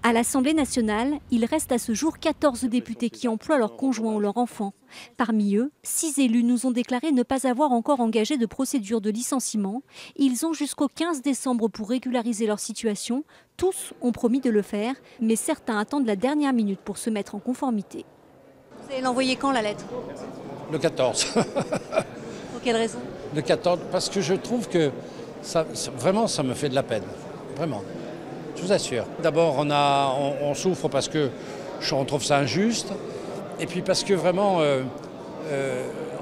À l'Assemblée nationale, il reste à ce jour 14 députés qui emploient leurs conjoints ou leurs enfants. Parmi eux, 6 élus nous ont déclaré ne pas avoir encore engagé de procédure de licenciement. Ils ont jusqu'au 15 décembre pour régulariser leur situation. Tous ont promis de le faire, mais certains attendent la dernière minute pour se mettre en conformité. Vous allez l'envoyer quand, la lettre? Le 14. Pour quelle raison? Le 14, parce que je trouve que vraiment, ça me fait de la peine. Vraiment. Je vous assure. D'abord, on souffre parce qu'on trouve ça injuste. Et puis parce que vraiment,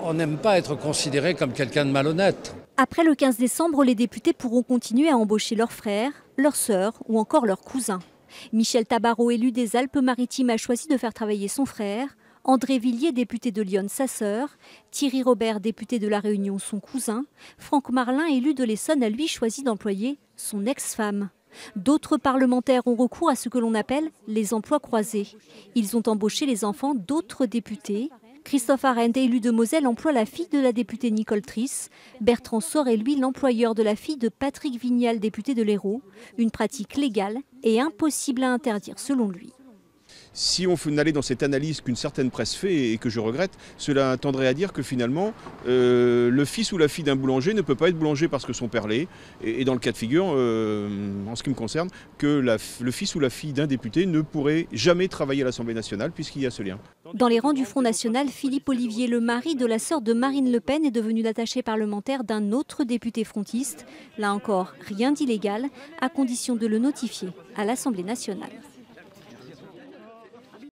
on n'aime pas être considéré comme quelqu'un de malhonnête. Après le 15 décembre, les députés pourront continuer à embaucher leurs frères, leurs sœurs ou encore leurs cousins. Michel Tabarot, élu des Alpes-Maritimes, a choisi de faire travailler son frère. André Villiers, député de Lyon, sa sœur. Thierry Robert, député de La Réunion, son cousin. Franck Marlin, élu de l'Essonne, a lui choisi d'employer son ex-femme. D'autres parlementaires ont recours à ce que l'on appelle les emplois croisés. Ils ont embauché les enfants d'autres députés. Christophe Arend, élu de Moselle, emploie la fille de la députée Nicole Triss. Bertrand Sor est lui l'employeur de la fille de Patrick Vignal, député de l'Hérault. Une pratique légale et impossible à interdire selon lui. Si on allait dans cette analyse qu'une certaine presse fait et que je regrette, cela tendrait à dire que finalement, le fils ou la fille d'un boulanger ne peut pas être boulanger parce que son père l'est. Et dans le cas de figure, en ce qui me concerne, que le fils ou la fille d'un député ne pourrait jamais travailler à l'Assemblée nationale puisqu'il y a ce lien. Dans les rangs du Front National, Philippe Ollivier, le mari de la sœur de Marine Le Pen, est devenu l'attaché parlementaire d'un autre député frontiste. Là encore, rien d'illégal, à condition de le notifier à l'Assemblée nationale.